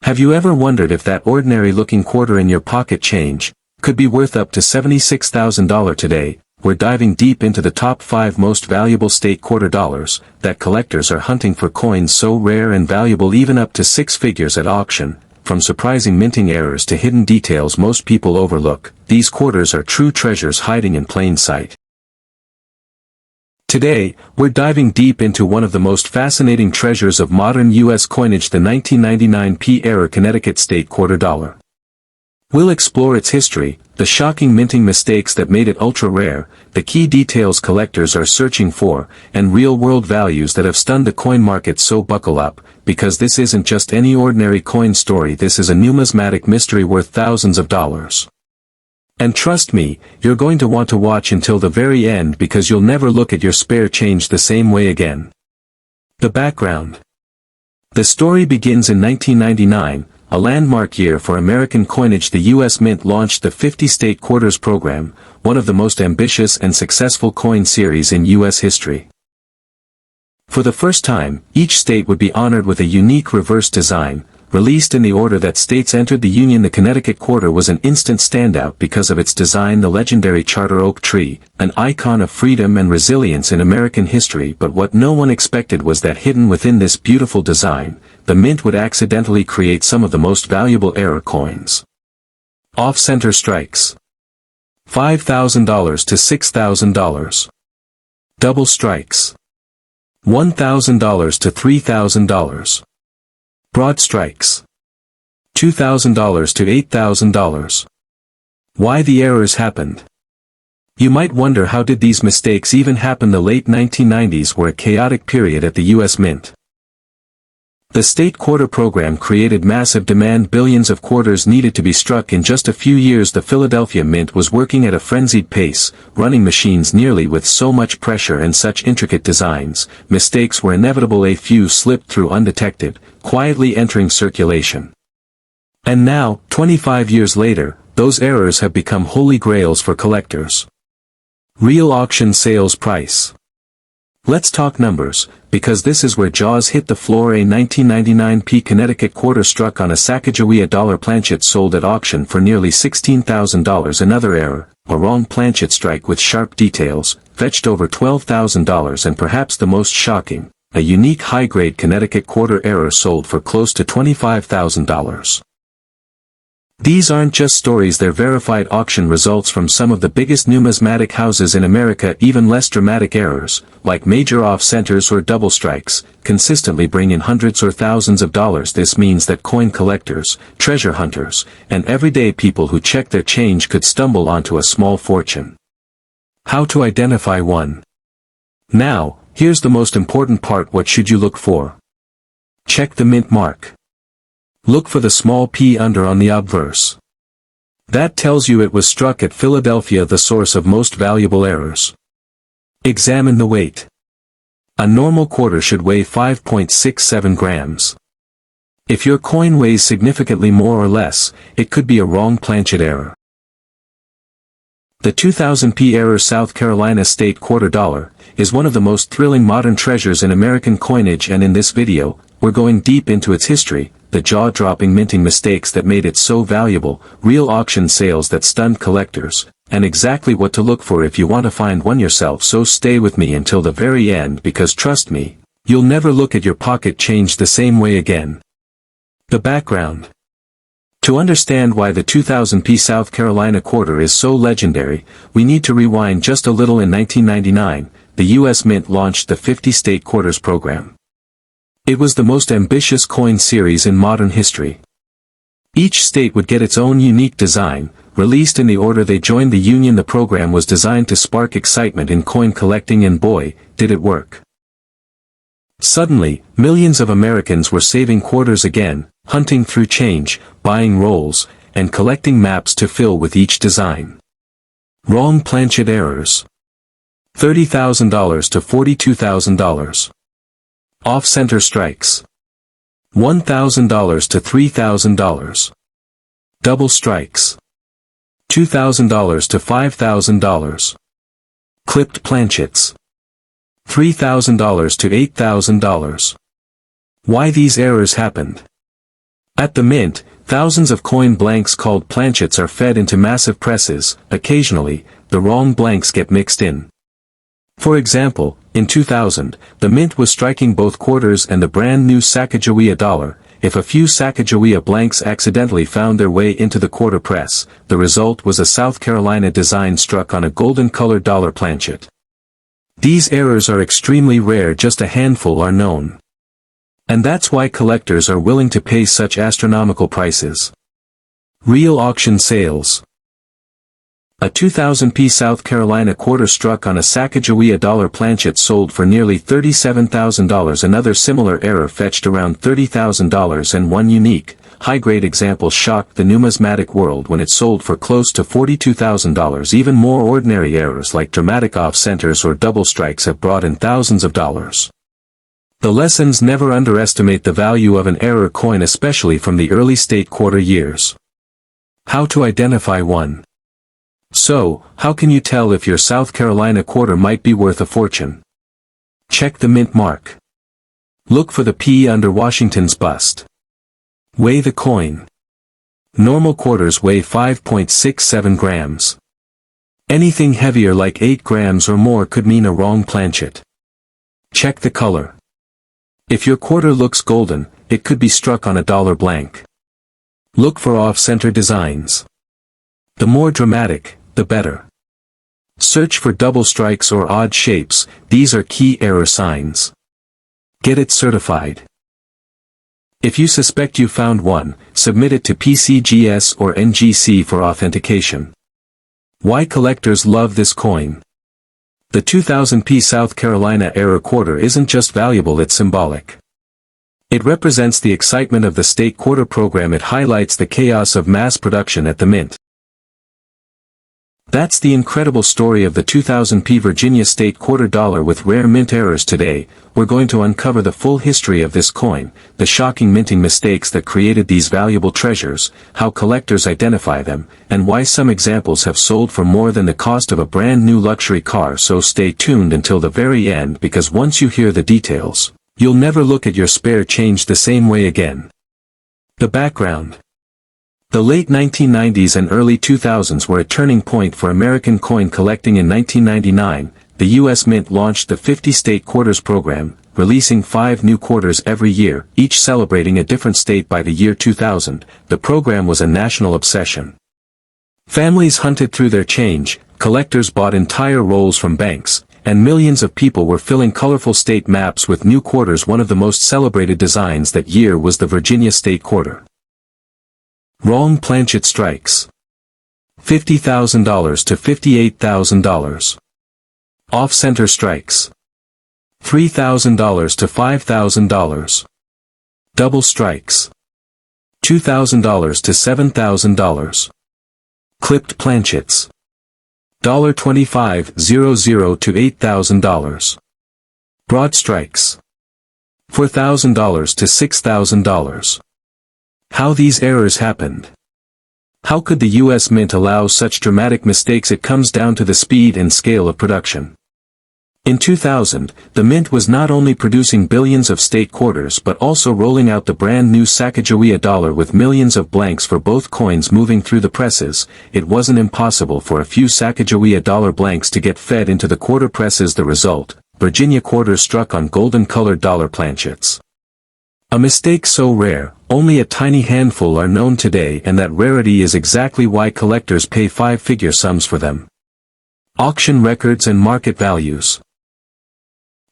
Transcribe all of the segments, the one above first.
Have you ever wondered if that ordinary-looking quarter in your pocket change could be worth up to $76,000 today? We're diving deep into the top 5 most valuable state quarter dollars that collectors are hunting for, coins so rare and valuable even up to 6 figures at auction. From surprising minting errors to hidden details most people overlook, these quarters are true treasures hiding in plain sight. Today, we're diving deep into one of the most fascinating treasures of modern U.S. coinage, the 1999 P Connecticut state quarter dollar. We'll explore its history, the shocking minting mistakes that made it ultra-rare, the key details collectors are searching for, and real-world values that have stunned the coin market. So buckle up, because this isn't just any ordinary coin story, this is a numismatic mystery worth thousands of dollars. And trust me, you're going to want to watch until the very end because you'll never look at your spare change the same way again. The background. The story begins in 1999, a landmark year for American coinage. The U.S. Mint launched the 50 State Quarters program, one of the most ambitious and successful coin series in U.S. history. For the first time, each state would be honored with a unique reverse design, released in the order that states entered the Union. The Connecticut quarter was an instant standout because of its design, the legendary charter oak tree, an icon of freedom and resilience in American history. But what no one expected was that hidden within this beautiful design, the mint would accidentally create some of the most valuable error coins. Off-center strikes. $5,000 to $6,000. Double strikes. $1,000 to $3,000. Broad strikes. $2,000 to $8,000. Why the errors happened? You might wonder, how did these mistakes even happen? The late 1990s were a chaotic period at the U.S. Mint. The state quarter program created massive demand. Billions of quarters needed to be struck in just a few years. The Philadelphia Mint was working at a frenzied pace, running machines nearly with so much pressure and such intricate designs. Mistakes were inevitable. A few slipped through undetected, quietly entering circulation. And now, 25 years later, those errors have become holy grails for collectors. Real auction sales price. Let's talk numbers, because this is where jaws hit the floor. A 1999 P Connecticut quarter struck on a Sacagawea dollar planchet sold at auction for nearly $16,000. Another error, a wrong planchet strike with sharp details, fetched over $12,000. And perhaps the most shocking, a unique high-grade Connecticut quarter error sold for close to $25,000. These aren't just stories, they're verified auction results from some of the biggest numismatic houses in America. Even less dramatic errors, like major off-centers or double strikes, consistently bring in hundreds or thousands of dollars. This means that coin collectors, treasure hunters, and everyday people who check their change could stumble onto a small fortune. How to identify one? Now, here's the most important part. What should you look for? Check the mint mark. Look for the small p under on the obverse. That tells you it was struck at Philadelphia, the source of most valuable errors. Examine the weight. A normal quarter should weigh 5.67 grams. If your coin weighs significantly more or less, it could be a wrong planchet error. The 2000 P South Carolina state quarter dollar is one of the most thrilling modern treasures in American coinage, and in this video, we're going deep into its history, the jaw-dropping minting mistakes that made it so valuable, real auction sales that stunned collectors, and exactly what to look for if you want to find one yourself. So stay with me until the very end, because trust me, you'll never look at your pocket change the same way again. The background. To understand why the 2000 P South Carolina quarter is so legendary, we need to rewind just a little. In 1999, the U.S. Mint launched the 50 State Quarters program. It was the most ambitious coin series in modern history. Each state would get its own unique design, released in the order they joined the Union. The program was designed to spark excitement in coin collecting, and boy, did it work. Suddenly, millions of Americans were saving quarters again, hunting through change, buying rolls, and collecting maps to fill with each design. Wrong planchet errors. $30,000 to $42,000. Off-center strikes. $1,000 to $3,000. Double strikes. $2,000 to $5,000. Clipped planchets. $3,000 to $8,000. Why these errors happened? At the mint, thousands of coin blanks called planchets are fed into massive presses. Occasionally, the wrong blanks get mixed in. For example, in 2000, the mint was striking both quarters and the brand new Sacagawea dollar. If a few Sacagawea blanks accidentally found their way into the quarter press, the result was a South Carolina design struck on a golden-colored dollar planchet. These errors are extremely rare, just a handful are known. And that's why collectors are willing to pay such astronomical prices. Real auction sales. A 2000p South Carolina quarter struck on a Sacagawea dollar planchet sold for nearly $37,000. Another similar error fetched around $30,000, and one unique, high-grade example shocked the numismatic world when it sold for close to $42,000. Even more ordinary errors like dramatic off-centers or double strikes have brought in thousands of dollars. The lessons: never underestimate the value of an error coin, especially from the early state quarter years. How to identify one. So, how can you tell if your South Carolina quarter might be worth a fortune? Check the mint mark. Look for the P under Washington's bust. Weigh the coin. Normal quarters weigh 5.67 grams. Anything heavier like 8 grams or more could mean a wrong planchet. Check the color. If your quarter looks golden, it could be struck on a dollar blank. Look for off-center designs. The more dramatic, the better. Search for double strikes or odd shapes. These are key error signs. Get it certified. If you suspect you found one, submit it to PCGS or NGC for authentication. Why collectors love this coin. The 2000p South Carolina error quarter isn't just valuable, it's symbolic. It represents the excitement of the state quarter program. It highlights the chaos of mass production at the mint. That's the incredible story of the 2000p Virginia state quarter dollar with rare mint errors. Today, we're going to uncover the full history of this coin, the shocking minting mistakes that created these valuable treasures, how collectors identify them, and why some examples have sold for more than the cost of a brand new luxury car. So stay tuned until the very end, because once you hear the details, you'll never look at your spare change the same way again. The background. The late 1990s and early 2000s were a turning point for American coin collecting. In 1999, the U.S. Mint launched the 50-state quarters program, releasing 5 new quarters every year, each celebrating a different state. By the year 2000, the program was a national obsession. Families hunted through their change, collectors bought entire rolls from banks, and millions of people were filling colorful state maps with new quarters. One of the most celebrated designs that year was the Virginia state quarter. Wrong planchet strikes. $50,000 to $58,000. Off-center strikes. $3,000 to $5,000. Double strikes. $2,000 to $7,000. Clipped planchets. $25,000 to $8,000. Broad strikes. $4,000 to $6,000. How these errors happened. How could the U.S. Mint allow such dramatic mistakes? It comes down to the speed and scale of production. In 2000, the Mint was not only producing billions of state quarters but also rolling out the brand new Sacagawea dollar with millions of blanks for both coins moving through the presses. It wasn't impossible for a few Sacagawea dollar blanks to get fed into the quarter presses. The result, Virginia quarters struck on golden-colored dollar planchets. A mistake so rare, only a tiny handful are known today, and that rarity is exactly why collectors pay 5-figure sums for them. Auction records and market values.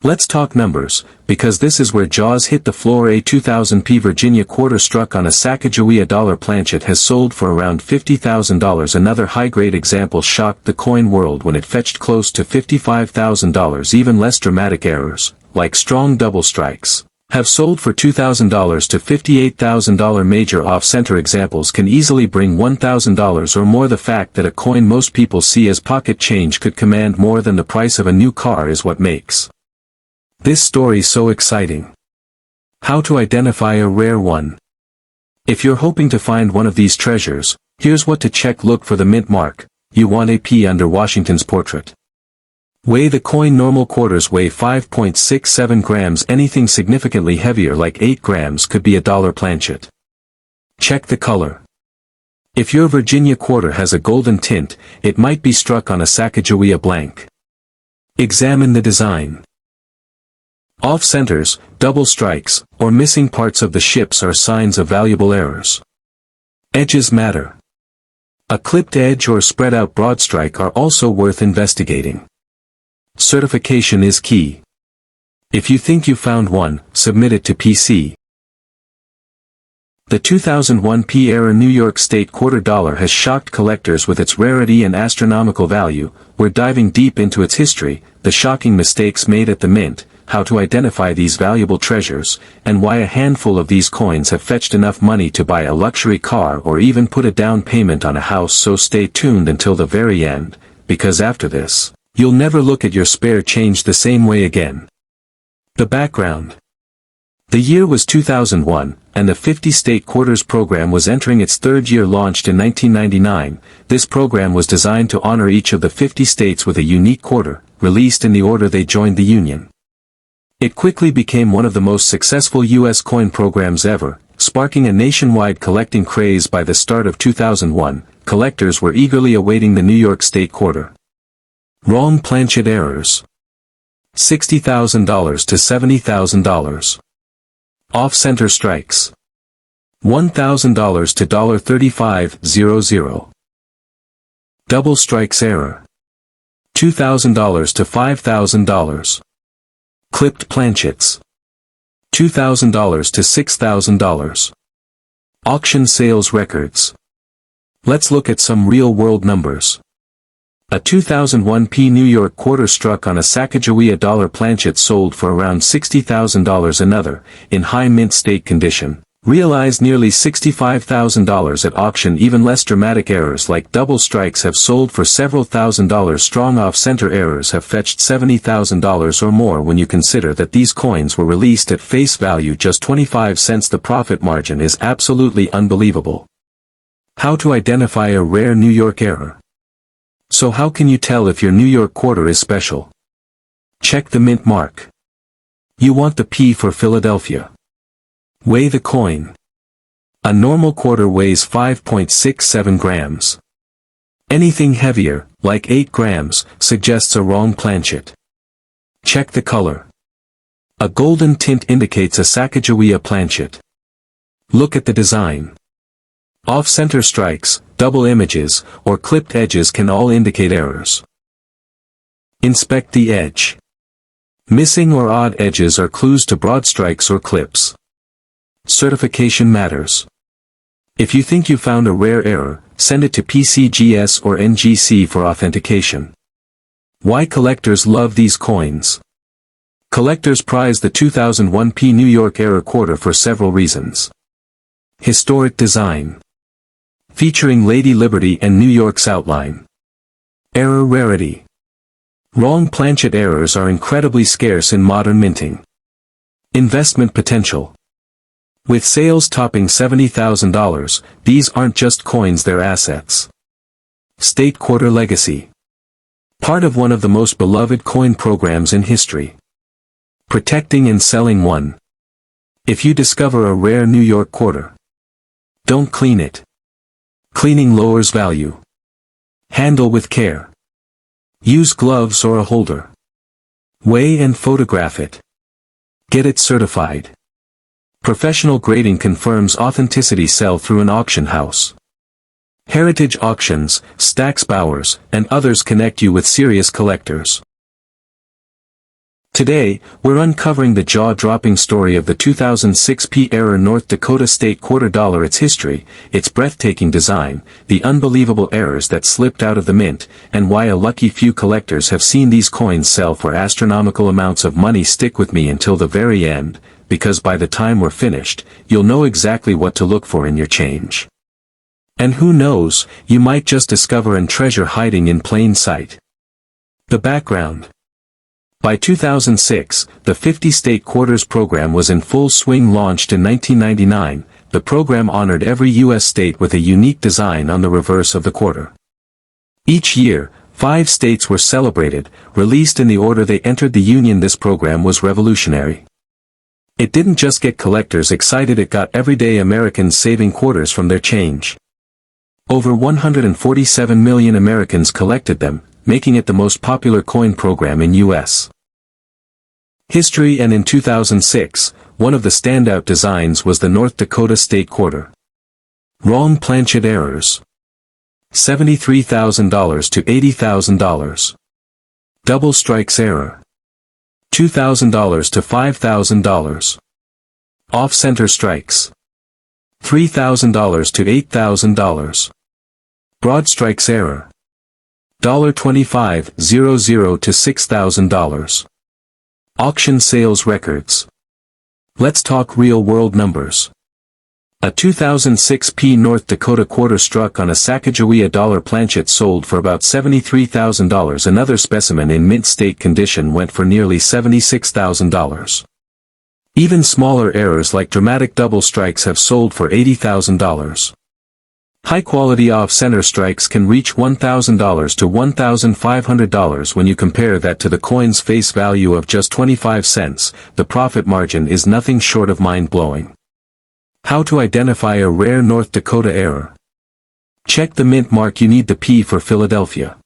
Let's talk numbers, because this is where jaws hit the floor. A 2000p Virginia quarter struck on a Sacagawea dollar planchet has sold for around $50,000. Another high-grade example shocked the coin world when it fetched close to $55,000. Even less dramatic errors, like strong double strikes, have sold for $2,000 to $58,000. Major off-center examples can easily bring $1,000 or more. The fact that a coin most people see as pocket change could command more than the price of a new car is what makes this story so exciting. How to identify a rare one. If you're hoping to find one of these treasures, here's what to check. Look for the mint mark. You want a P under Washington's portrait. Weigh the coin. Normal quarters weigh 5.67 grams. Anything significantly heavier like 8 grams could be a dollar planchet. Check the color. If your Virginia quarter has a golden tint, it might be struck on a Sacagawea blank. Examine the design. Off-centers, double strikes, or missing parts of the ships are signs of valuable errors. Edges matter. A clipped edge or spread-out broadstrike are also worth investigating. Certification is key. If you think you found one, submit it to PC. The 2001 P-era New York State quarter dollar has shocked collectors with its rarity and astronomical value. We're diving deep into its history, the shocking mistakes made at the mint, how to identify these valuable treasures, and why a handful of these coins have fetched enough money to buy a luxury car or even put a down payment on a house. So stay tuned until the very end, because after this, you'll never look at your spare change the same way again. The background. The year was 2001, and the 50-state quarters program was entering its third year. Launched in 1999, this program was designed to honor each of the 50 states with a unique quarter, released in the order they joined the Union. It quickly became one of the most successful U.S. coin programs ever, sparking a nationwide collecting craze. By the start of 2001, collectors were eagerly awaiting the New York State quarter. Wrong planchet errors. $60,000 to $70,000. Off-center strikes. $1,000 to $35,000. Double strikes error. $2,000 to $5,000. Clipped planchets. $2,000 to $6,000. Auction sales records. Let's look at some real-world numbers. A 2001 P New York quarter struck on a Sacagawea dollar planchet sold for around $60,000. Another, in high mint state condition, realized nearly $65,000 at auction. Even less dramatic errors like double strikes have sold for several $1,000s. Strong off-center errors have fetched $70,000 or more when you consider that these coins were released at face value just 25 cents. The profit margin is absolutely unbelievable. How to identify a rare New York error? So how can you tell if your New York quarter is special? Check the mint mark. You want the P for Philadelphia. Weigh the coin. A normal quarter weighs 5.67 grams. Anything heavier, like 8 grams, suggests a wrong planchet. Check the color. A golden tint indicates a Sacagawea planchet. Look at the design. Off-center strikes, double images, or clipped edges can all indicate errors. Inspect the edge. Missing or odd edges are clues to broad strikes or clips. Certification matters. If you think you found a rare error, send it to PCGS or NGC for authentication. Why collectors love these coins? Collectors prize the 2001 P New York era quarter for several reasons. Historic design. Featuring Lady Liberty and New York's outline. Error rarity. Wrong planchet errors are incredibly scarce in modern minting. Investment potential. With sales topping $70,000, these aren't just coins, they're assets. State quarter legacy. Part of one of the most beloved coin programs in history. Protecting and selling one. If you discover a rare New York quarter, don't clean it. Cleaning lowers value. Handle with care. Use gloves or a holder. Weigh and photograph it. Get it certified. Professional grading confirms authenticity. Sell through an auction house. Heritage auctions, Stack's Bowers, and others connect you with serious collectors. Today, we're uncovering the jaw-dropping story of the 2006 P-era North Dakota State quarter dollar. Its history, its breathtaking design, the unbelievable errors that slipped out of the mint, and why a lucky few collectors have seen these coins sell for astronomical amounts of money. Stick with me until the very end, because by the time we're finished, you'll know exactly what to look for in your change. And who knows, you might just discover a treasure hiding in plain sight. The background. By 2006, the 50-state quarters program was in full swing. Launched in 1999, the program honored every U.S. state with a unique design on the reverse of the quarter. Each year, 5 states were celebrated, released in the order they entered the Union. This program was revolutionary. It didn't just get collectors excited, it got everyday Americans saving quarters from their change. Over 147 million Americans collected them, making it the most popular coin program in U.S. history, and in 2006, one of the standout designs was the North Dakota State Quarter. Wrong planchet errors. $73,000 to $80,000. Double strikes error. $2,000 to $5,000. Off-center strikes. $3,000 to $8,000. Broad strikes error. $25,000 to $6,000. Auction sales records. Let's talk real-world numbers. A 2006 P North Dakota quarter struck on a Sacagawea dollar planchet sold for about $73,000. Another specimen in mint state condition went for nearly $76,000. Even smaller errors like dramatic double strikes have sold for $80,000. High-quality off-center strikes can reach $1,000 to $1,500. When you compare that to the coin's face value of just 25 cents, the profit margin is nothing short of mind-blowing. How to identify a rare North Dakota error. Check the mint mark. You need the P for Philadelphia.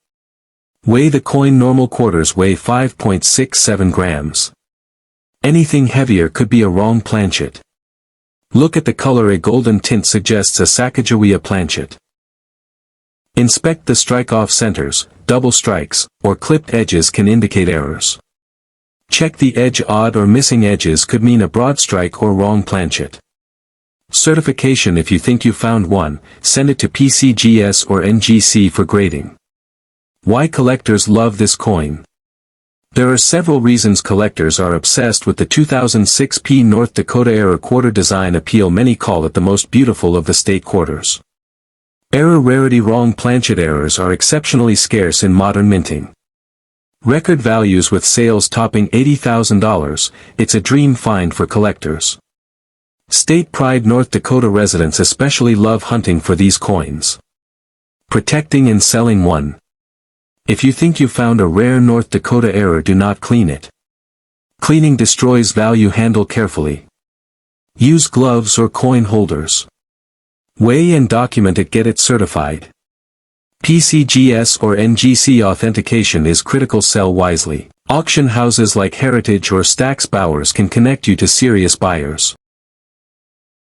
Weigh the coin. Normal quarters weigh 5.67 grams. Anything heavier could be a wrong planchet. Look at the color. A golden tint suggests a Sacagawea planchet. Inspect the strike. Off centers, double strikes, or clipped edges can indicate errors. Check the edge. Odd or missing edges could mean a broad strike or wrong planchet. Certification. If you think you found one, send it to PCGS or NGC for grading. Why collectors love this coin. There are several reasons collectors are obsessed with the 2006 P North Dakota era quarter design appeal. Many call it the most beautiful of the state quarters. Error rarity. Wrong planchet errors are exceptionally scarce in modern minting. Record values with sales topping $80,000, it's a dream find for collectors. State pride. North Dakota residents especially love hunting for these coins. Protecting and selling one. If you think you found a rare North Dakota error, do not clean it. Cleaning destroys value. Handle carefully. Use gloves or coin holders. Weigh and document it. Get it certified. PCGS or NGC authentication is critical. Sell wisely. Auction houses like Heritage or Stack's Bowers can connect you to serious buyers.